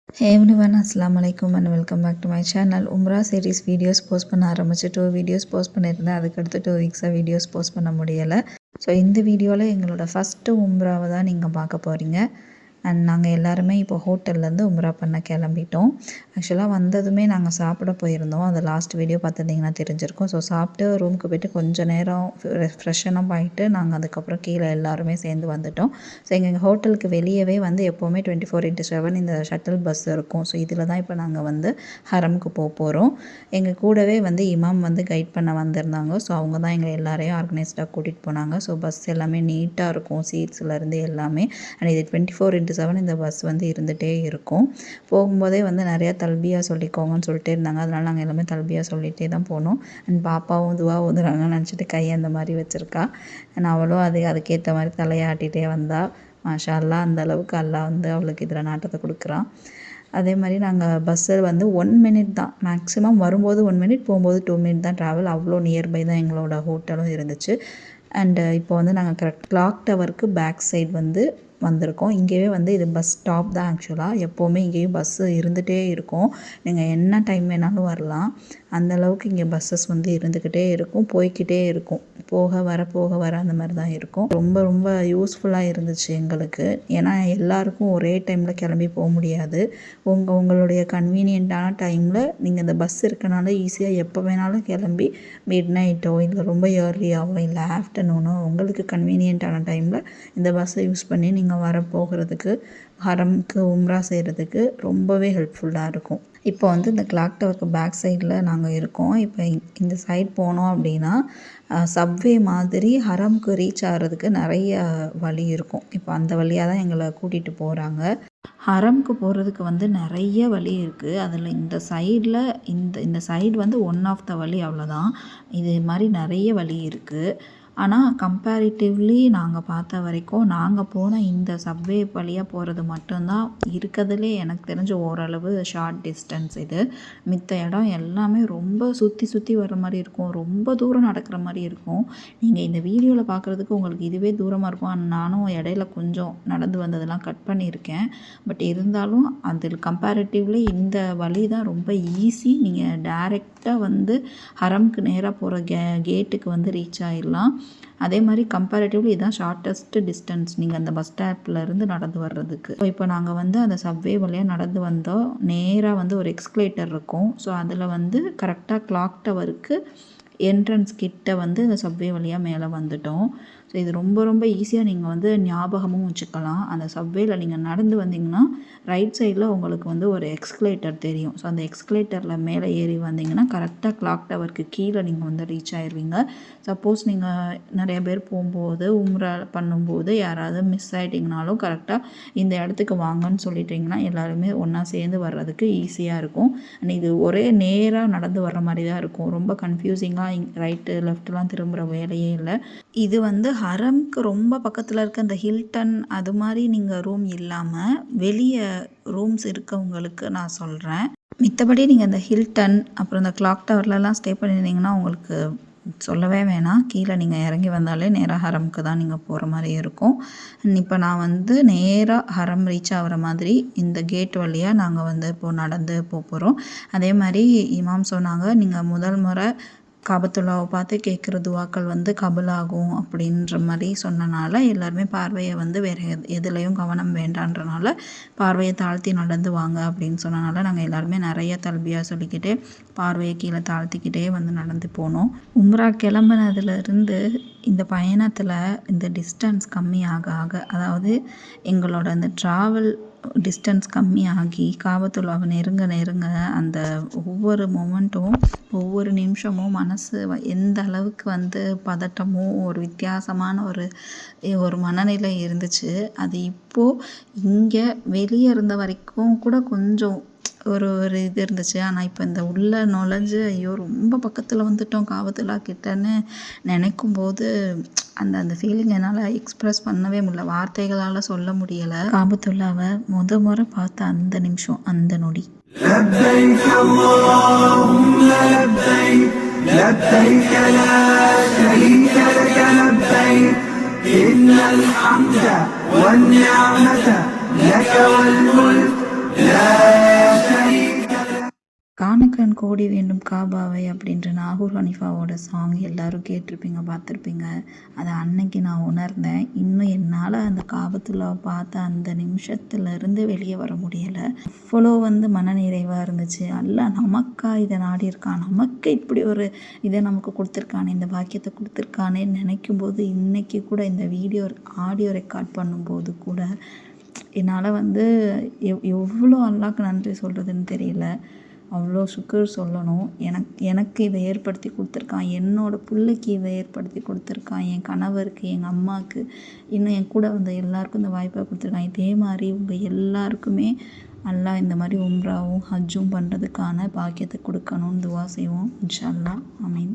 Hey everyone, Assalamu alaikum and welcome back to my channel. Umrah series videos post பண்ண ஆரம்பிச்சு 2 videos post பண்ணியிருந்தேன். அதுக்கடுத்து 2 வீக்ஸாக videos post பண்ண முடியலை. ஸோ இந்த வீடியோவில் எங்களோட ஃபஸ்ட்டு உம்ராவை தான் நீங்கள் பார்க்க போகிறீங்க. அண்ட் நாங்கள் எல்லாருமே இப்போ ஹோட்டல்லேருந்து உம்ரா பண்ண கிளம்பிட்டோம். ஆக்சுவலாக வந்ததுமே நாங்கள் சாப்பிட போயிருந்தோம். அது லாஸ்ட் வீடியோ பார்த்துருந்தீங்கன்னா தெரிஞ்சிருக்கும். ஸோ சாப்பிட்டு ரூமுக்கு போய்ட்டு கொஞ்சம் நேரம் ஃப்ரெஷ்ஷனப் ஆகிட்டு நாங்கள் அதுக்கப்புறம் கீழே எல்லாருமே சேர்ந்து வந்துட்டோம். ஸோ எங்கள் ஹோட்டலுக்கு வெளியவே வந்து எப்போவுமே 24/7 இந்த ஷட்டில் பஸ் இருக்கும். ஸோ இதில் தான் இப்போ நாங்கள் வந்து ஹரமுக்கு போகிறோம். எங்கள் கூடவே வந்து இமாம் வந்து கைட் பண்ண வந்திருந்தாங்க. ஸோ அவங்க தான் எங்களை எல்லாரையும் ஆர்கனைஸ்டாக கூட்டிகிட்டு போனாங்க. ஸோ பஸ் எல்லாமே நீட்டாக இருக்கும், சீட்ஸ்லேருந்து எல்லாமே. அண்ட் இது 24/7 இந்த பஸ் வந்து இருந்துகிட்டே இருக்கும். போகும்போதே வந்து நிறையா தல்பியா சொல்லிக்கோங்கன்னு சொல்லிட்டே இருந்தாங்க. அதனால் நாங்கள் எல்லாமே தல்பியா சொல்லிகிட்டே தான் போனோம். அண்ட் பாப்பாவும் துவா ஊதுறாங்கன்னு நினச்சிட்டு கை அந்த மாதிரி வச்சுருக்கா. அண்ட் அவளும் அதுக்கேற்ற மாதிரி தலையாட்டிகிட்டே வந்தாள். மாஷா அல்லாஹ், அந்த அளவுக்கு அல்லாஹ் வந்து அவளுக்கு இதில் நாட்டத்தை கொடுக்குறான். அதே மாதிரி நாங்கள் பஸ்ஸில் வந்து 1 மினிட் தான் மேக்ஸிமம், வரும்போது 1 மினிட், போகும்போது 2 மினிட் தான் ட்ராவல். அவ்வளோ நியர்பை தான் எங்களோட ஹோட்டலும் இருந்துச்சு. அண்டு இப்போ வந்து நாங்கள் கரெக்ட் கிளாக் டவருக்கு பேக் சைடு வந்து வந்திருக்கோம். இங்கேயே வந்து இது பஸ் ஸ்டாப் தான். ஆக்சுவலாக எப்போவுமே இங்கேயும் பஸ்ஸு இருந்துகிட்டே இருக்கும். நீங்கள் என்ன டைம் வேணாலும் வரலாம். அந்தளவுக்கு இங்கே பஸ்ஸஸ் வந்து இருந்துக்கிட்டே இருக்கும், போய்கிட்டே இருக்கும். போக வர அந்த மாதிரி தான் இருக்கும். ரொம்ப ரொம்ப யூஸ்ஃபுல்லாக இருந்துச்சு எங்களுக்கு. ஏன்னா எல்லாருக்கும் ஒரே டைமில் கிளம்பி போக முடியாது. உங்களுடைய கன்வீனியண்ட்டான டைமில் நீங்கள் இந்த பஸ் இருக்கனால ஈஸியாக எப்போ வேணாலும் கிளம்பி மிட் நைட்டோ இல்லை ரொம்ப ஏர்லியாகவோ இல்லை ஆஃப்டர்நூனோ உங்களுக்கு கன்வீனியண்ட்டான டைமில் இந்த பஸ்ஸை யூஸ் பண்ணி நீங்கள் போகிறதுக்கு ஹரம்க்கு உம்ரா செய்கிறதுக்கு ரொம்பவே ஹெல்ப்ஃபுல்லாக இருக்கும். இப்போ வந்து இந்த கிளாக் டவருக்கு பேக் சைடில் நாங்கள் இருக்கோம். இப்போ இந்த சைட் போனோம் அப்படின்னா சப்வே மாதிரி ஹரம்க்கு ரீச் ஆகிறதுக்கு நிறைய வழி இருக்கும். இப்போ அந்த வழியாக தான் எங்களை கூட்டிகிட்டு போகிறாங்க. ஹரம்க்கு போகிறதுக்கு வந்து நிறைய வழி இருக்குது. அதில் இந்த சைடில் இந்த சைடு வந்து ஒன் ஆஃப் த வழி, அவ்வளோதான். இது மாதிரி நிறைய வழி இருக்குது. ஆனால் கம்பேரிட்டிவ்லி நாங்கள் பார்த்த வரைக்கும் நாங்கள் போன இந்த சப்வே வழியாக போகிறது மட்டும்தான் இருக்கிறதுலே எனக்கு தெரிஞ்ச ஓரளவு ஷார்ட் டிஸ்டன்ஸ். இது மித்த இடம் எல்லாமே ரொம்ப சுற்றி வர மாதிரி இருக்கும், ரொம்ப தூரம் நடக்கிற மாதிரி இருக்கும். நீங்கள் இந்த வீடியோவில் பார்க்குறதுக்கு உங்களுக்கு இதுவே தூரமாக இருக்கும். நானும் இடையில கொஞ்சம் நடந்து வந்ததெல்லாம் கட் பண்ணியிருக்கேன். பட் இருந்தாலும் அதில் கம்பேரிட்டிவ்லி இந்த வழி தான் ரொம்ப ஈஸி. நீங்கள் டைரெக்டாக வந்து ஹரம்க்கு நேராக போகிற கேட்டுக்கு வந்து ரீச் ஆகிடலாம். அதே மாதிரி கம்பேரிட்டிவ்லி இதுதான் ஷார்ட்டஸ்ட் டிஸ்டன்ஸ் நீங்கள் அந்த பஸ் ஸ்டாப்லேருந்து நடந்து வர்றதுக்கு. ஸோ இப்போ நாங்கள் வந்து அந்த சப்வே வழியாக நடந்து வந்தோம். நேராக வந்து ஒரு எக்ஸ்கலேட்டர் இருக்கும். ஸோ அதில் வந்து கரெக்டாக கிளாக் டவருக்கு என்ட்ரன்ஸ் கிட்ட வந்து இந்த சப்வே வழியாக மேலே வந்துட்டோம். ஸோ இது ரொம்ப ரொம்ப ஈஸியாக நீங்கள் வந்து ஞாபகமும் வச்சுக்கலாம். அந்த சப்வேயில் நீங்கள் நடந்து வந்தீங்கன்னா ரைட் சைடில் உங்களுக்கு வந்து ஒரு எக்ஸ்கலேட்டர் தெரியும். ஸோ அந்த எக்ஸ்கலேட்டரில் மேலே ஏறி வந்தீங்கன்னா கரெக்டாக கிளாக் டவருக்கு கீழே நீங்கள் வந்து ரீச் ஆயிடுவீங்க. சப்போஸ் நீங்கள் நிறைய பேர் போகும்போது உம்ரா பண்ணும்போது யாராவது மிஸ் ஆகிட்டிங்கனாலும் கரெக்டாக இந்த இடத்துக்கு வாங்கன்னு சொல்லிட்டிங்கன்னா எல்லாருமே ஒன்றா சேர்ந்து வர்றதுக்கு ஈஸியாக இருக்கும். அண்ட் இது ஒரே நேராக நடந்து வர்ற மாதிரி தான் இருக்கும். ரொம்ப கன்ஃபியூசிங்காக ரைட்டு லெஃப்ட்லாம் திரும்புகிற வேலையே இல்லை. இது வந்து ஹரம்க்கு ரொம்ப பக்கத்தில் இருக்க இந்த ஹில்டன் அது மாதிரி நீங்கள் ரூம் இல்லாமல் வெளியே ரூம்ஸ் இருக்கவங்களுக்கு நான் சொல்கிறேன். மித்தபடி நீங்கள் இந்த ஹில்டன் அப்புறம் இந்த கிளாக் டவர்லலாம் ஸ்டே பண்ணியிருந்தீங்கன்னா உங்களுக்கு சொல்லவே வேணாம். கீழே நீங்கள் இறங்கி வந்தாலே நேராக ஹரம்க்கு தான் நீங்கள் போகிற மாதிரி இருக்கும். இப்போ நான் வந்து நேராக ஹரம் ரீச் ஆகிற மாதிரி இந்த கேட் வழியாக நாங்கள் வந்து இப்போது நடந்து போகிறோம். அதே மாதிரி இமாம் சொன்னாங்க, நீங்கள் முதல் முறை காபத்துல்லாவை பார்த்து கேட்குற துவாக்கள் வந்து கபுலாகும் அப்படின்ற மாதிரி சொன்னனால எல்லாருமே பார்வையை வந்து வேறு எதுலேயும் கவனம் வேண்டான்றனால பார்வையை தாழ்த்தி நடந்து வாங்க அப்படின்னு சொன்னனால நாங்கள் எல்லாருமே நிறைய தல்பியாக சொல்லிக்கிட்டே பார்வையை கீழே தாழ்த்திக்கிட்டே வந்து நடந்து போனோம். உம்ரா கிளம்புனதுலேருந்து இந்த பயணத்தில் இந்த டிஸ்டன்ஸ் கம்மி ஆக அதாவது எங்களோட அந்த ட்ராவல் டிஸ்டன்ஸ் கம்மியாகி காபத்துல்லாவை நெருங்க அந்த ஒவ்வொரு மொமெண்ட்டும் ஒவ்வொரு நிமிஷமும் மனசு எந்த அளவுக்கு வந்து பதட்டமும் ஒரு வித்தியாசமான ஒரு மனநிலை இருந்துச்சு. அது இப்போது இங்கே வெளியே இருந்த வரைக்கும் கூட கொஞ்சம் ஒரு இது இருந்துச்சு. ஆனால் இப்போ இந்த உள்ளே நுழைஞ்சு ஐயோ ரொம்ப பக்கத்தில் வந்துட்டோம் காபத்துல்லா கிட்டன்னு நினைக்கும் போது அந்த ஃபீலிங் என்னால் எக்ஸ்ப்ரெஸ் பண்ணவே முடியல, வார்த்தைகளால் சொல்ல முடியலை. காபத்துல்லாவை முறை பார்த்த அந்த நிமிஷம், அந்த நொடி. لبيك اللهم لبيك لبيك لا شريك لك لبيك إن الحمد والنعمة لك والملك لا கண் கோடி வேண்டும் காபாவை அப்படின்ற நாகூர் ஹனீஃபாவோட சாங் எல்லோரும் கேட்டிருப்பீங்க, பார்த்துருப்பீங்க. அதை அன்னைக்கு நான் உணர்ந்தேன். இன்னும் என்னால் அந்த காபத்துல்லாவை பார்த்த அந்த நிமிஷத்துலேருந்து வெளியே வர முடியலை. அவ்வளோ மனநிறைவாக இருந்துச்சு. அல்லாஹ் நமக்கா இதை நாடியிருக்கான், நமக்கு இப்படி ஒரு இதை நமக்கு கொடுத்துருக்கானே, இந்த பாக்கியத்தை கொடுத்துருக்கானேன்னு நினைக்கும்போது இன்றைக்கி கூட இந்த ஆடியோ ரெக்கார்ட் பண்ணும்போது கூட என்னால் எவ்வளோ அல்லாஹ்க்கு நன்றி சொல்கிறதுன்னு தெரியல. அவ்வளோ சுக்ர் சொல்லணும். எனக்கு இதை ஏற்படுத்தி கொடுத்துருக்கான், என்னோடய பிள்ளைக்கு இதை ஏற்படுத்தி கொடுத்துருக்கான், என் கணவருக்கு, எங்கள் அம்மாவுக்கு, இன்னும் என் கூட வந்த எல்லாருக்கும் இந்த வாய்ப்பை கொடுத்துருக்கான். இதே மாதிரி உங்கள் எல்லாருக்குமே அல்லாஹ் இந்த மாதிரி உம்ராவும் ஹஜ்ஜும் பண்ணுறதுக்கான பாக்கியத்தை கொடுக்கணும்னு துவா செய்வோம். இன்ஷா அல்லாஹ். ஆமீன்.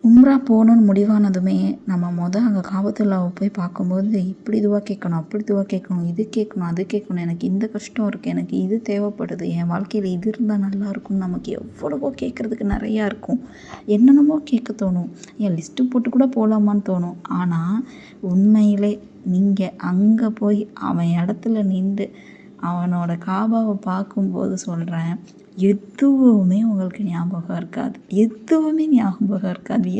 உம்ரா போகணுன்னு முடிவானதுமே நம்ம அங்கே காபத்துல்லாவை போய் பார்க்கும்போது இப்படி துவா கேட்கணும், அப்படி துவா கேட்கணும், இது கேட்கணும், அது கேட்கணும், எனக்கு இந்த கஷ்டம் இருக்குது, எனக்கு இது தேவைப்படுது, என் வாழ்க்கையில் இது இருந்தால் நல்லாயிருக்கும்னு நமக்கு எவ்வளவோ கேட்குறதுக்கு நிறையா இருக்கும். என்னென்னமோ கேட்க தோணும். என் லிஸ்ட்டு போட்டு கூட போகலாமான்னு தோணும். ஆனால் உண்மையிலே நீங்கள் அங்கே போய் அவன் இடத்துல நின்று அவனோட காபாவை பார்க்கும்போது சொல்கிறேன், எதுவுமே உங்களுக்கு ஞாபகம் இருக்காது,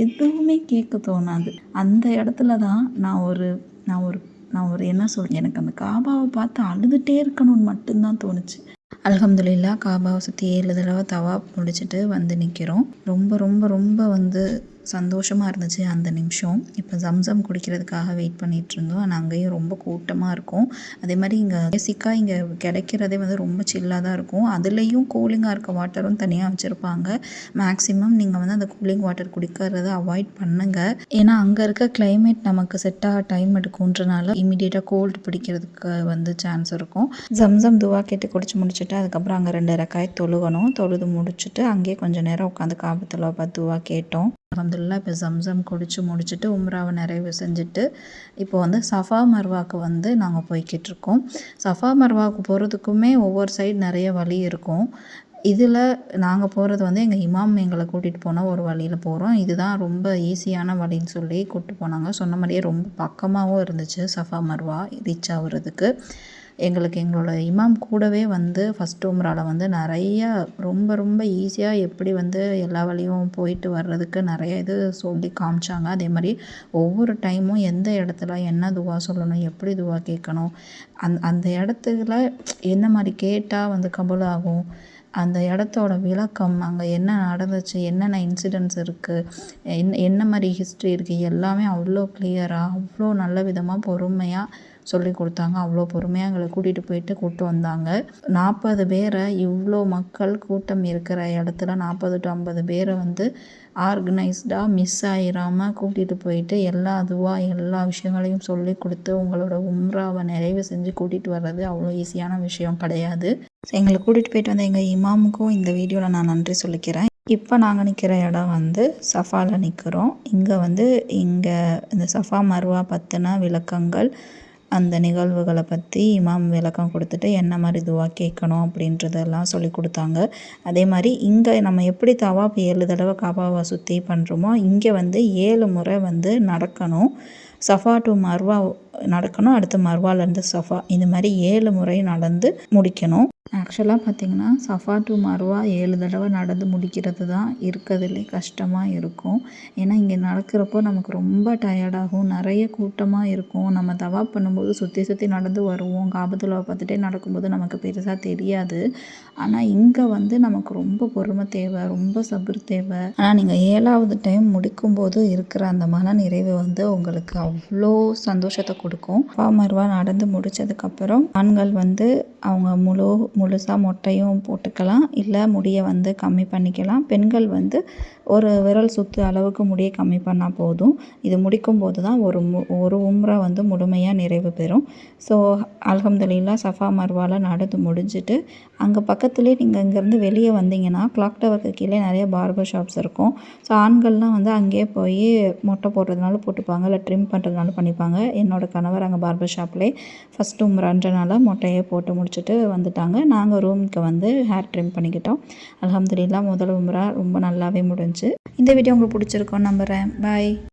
எதுவுமே கேட்க தோணாது. அந்த இடத்துல தான் நான் ஒரு என்ன சொல்கிறேன், எனக்கு அந்த காபாவை பார்த்து அழுதுகிட்டே இருக்கணும்னு மட்டும்தான் தோணுச்சு. அல்ஹம்துலில்லாஹ் காபாவை சுற்றி 7 தடவை தவாப் முடிச்சுட்டு நிற்கிறோம். ரொம்ப ரொம்ப ரொம்ப சந்தோஷமாக இருந்துச்சு அந்த நிமிஷம். இப்போ ஜம்சம் குடிக்கிறதுக்காக வெயிட் பண்ணிகிட்டு இருந்தோம். ஆனால் அங்கேயும் ரொம்ப கூட்டமாக இருக்கும். அதே மாதிரி இங்கே பேசிக்காக இங்கே கிடைக்கிறதே ரொம்ப சில்லாக தான் இருக்கும். அதுலேயும் கூலிங்காக இருக்க வாட்டரும் தனியாக வச்சுருப்பாங்க. மேக்ஸிமம் நீங்கள் அந்த கூலிங் வாட்டர் குடிக்கிறத அவாய்ட் பண்ணுங்கள். ஏன்னா அங்கே இருக்க கிளைமேட் நமக்கு செட் ஆக டைம் எடுக்கும்ன்றனால இமீடியட்டாக கோல்டு பிடிக்கிறதுக்கு சான்ஸ் இருக்கும். ஜம்சம் துவா கேட்டு குடிச்சு முடிச்சுட்டு அதுக்கப்புறம் அங்கே 2 ரக்காயத் தொழுகணும். தொழுது முடிச்சுட்டு அங்கேயே கொஞ்சம் நேரம் உட்காந்து காபத்துல்லாவை பார்த்து துவா கேட்டோம். அல்ஹம்துலில்லாஹ் இப்போ ஜம்சம் குடிச்சு முடிச்சுட்டு உம்ராவை நிறைவு செஞ்சுட்டு இப்போ சஃபா மர்வாவுக்கு நாங்கள் போய்கிட்டு இருக்கோம். சஃபா மர்வாவுக்கு போகிறதுக்குமே ஒவ்வொரு சைடு நிறைய வழி இருக்கும். இதில் நாங்கள் போகிறது எங்கள் இமாம் எங்களை கூட்டிகிட்டு போனால் ஒரு வழியில் போகிறோம். இதுதான் ரொம்ப ஈஸியான வழின்னு சொல்லி கூப்பிட்டு போனாங்க. சொன்ன மாதிரியே ரொம்ப பக்கமாகவும் இருந்துச்சு சஃபா மர்வா ரீச் ஆகுறதுக்கு. எங்களோட இமாம் கூடவே ஃபஸ்ட் உம்ராவில் நிறைய ரொம்ப ரொம்ப ஈஸியாக எப்படி எல்லா வழியும் போயிட்டு வர்றதுக்கு நிறைய இது சொல்லி காமிச்சாங்க. அதே மாதிரி ஒவ்வொரு டைமும் எந்த இடத்துல என்ன துவா சொல்லணும், எப்படி துவா கேட்கணும், அந்த இடத்துல என்ன மாதிரி கேட்டால் கபூல் ஆகும், அந்த இடத்தோட விளக்கம், அங்கே என்ன நடந்துச்சு, என்னென்ன இன்சிடென்ட்ஸ் இருக்குது, என்ன மாதிரி ஹிஸ்ட்ரி இருக்குது, எல்லாமே அவ்வளோ கிளியராக அவ்வளோ நல்ல விதமாக பொறுமையாக சொல்லி கொடுத்தாங்க. அவ்வளோ பொறுமையாக எங்களை கூட்டிகிட்டு வந்தாங்க. 40 பேரை, இவ்வளோ மக்கள் கூட்டம் இருக்கிற இடத்துல 40 to 50 பேரை ஆர்கனைஸ்டாக மிஸ் ஆகிடாமல் கூட்டிகிட்டு போயிட்டு எல்லா விஷயங்களையும் சொல்லி கொடுத்து உங்களோட உம்ராவை நிறைவு செஞ்சு கூட்டிகிட்டு வர்றது அவ்வளோ ஈஸியான விஷயம் கிடையாது. எங்களை கூட்டிகிட்டு போயிட்டு வந்த எங்கள் இமாமுக்கும் இந்த வீடியோவில் நான் நன்றி சொல்லிக்கிறேன். இப்போ நாங்கள் நிற்கிற இடம் சஃபாவில் நிற்கிறோம். இங்கே இந்த சஃபா மர்வா பற்றின விளக்கங்கள், அந்த நிகழ்வுகளை பற்றி இமாம் விளக்கம் கொடுத்துட்டு என்ன மாதிரி துவா கேட்கணும் அப்படின்றதெல்லாம் சொல்லி கொடுத்தாங்க. அதே மாதிரி இங்கே நம்ம எப்படி தவாப் 7 தடவை காபாவை சுற்றி பண்ணுறோமோ இங்கே 7 முறை நடக்கணும். சஃபா டு மர்வா நடக்கணும், அடுத்து மர்வாலேருந்து சஃபா, இந்த மாதிரி 7 முறை நடந்து முடிக்கணும். ஆக்சுவலாக பார்த்திங்கன்னா சஃபா டு மர்வா 7 தடவை நடந்து முடிக்கிறது தான் இருக்கிறதுலே கஷ்டமாக இருக்கும். ஏன்னா இங்கே நடக்கிறப்போ நமக்கு ரொம்ப டயர்டாகும், நிறைய கூட்டமாக இருக்கும். நம்ம தவாப் பண்ணும்போது சுற்றி நடந்து வருவோம், காபத்துல்லாவை பார்த்துட்டே நடக்கும்போது நமக்கு பெருசாக தெரியாது. ஆனால் இங்கே நமக்கு ரொம்ப பொறுமை தேவை, ரொம்ப சபர் தேவை. ஆனால் நீங்கள் 7வது டைம் முடிக்கும்போது இருக்கிற அந்த மன நிறைவு உங்களுக்கு அவ்வளோ சந்தோஷத்தை கொடுக்கும். சஃபா மர்வா நடந்து முடித்ததுக்கப்புறம் ஆண்கள் அவங்க முழுசாக மொட்டையும் போட்டுக்கலாம், இல்லை முடியை கம்மி பண்ணிக்கலாம். பெண்கள் ஒரு விரல் சுற்று அளவுக்கு முடியை கம்மி பண்ணால் போதும். இது முடிக்கும்போது தான் ஒரு உம்ரா முழுமையாக நிறைவு பெறும். ஸோ அல்ஹம்துலில்லாஹ் சஃபா மர்வாவில் நடந்து முடிஞ்சுட்டு அங்கே பக்கத்துலேயே நீங்கள் இங்கேருந்து வெளியே வந்தீங்கன்னா கிளாக் டவருக்கு கீழே நிறைய பார்பர் ஷாப்ஸ் இருக்கும். ஸோ ஆண்கள்லாம் அங்கேயே போய் மொட்டை போடுறதுனால போட்டுப்பாங்க, இல்லை ட்ரிம் பண்ணுறதுனால பண்ணிப்பாங்க. என்னோட கணவர் அங்கே பார்பர் ஷாப்லேயே ஃபஸ்ட் உம்ரான்றனால மொட்டையை போட்டு முடிச்சுட்டு வந்துட்டாங்க. நாங்கள் ரூமுக்கு ஹேர் ட்ரிம் பண்ணிக்கிட்டோம். அல்ஹம்துலில்லாஹ் முதல் உம்ரா ரொம்ப நல்லாவே முடிஞ்சு. இந்த வீடியோ உங்களுக்கு பிடிச்சிருக்கோன்னு நம்புகிறேன். பாய்.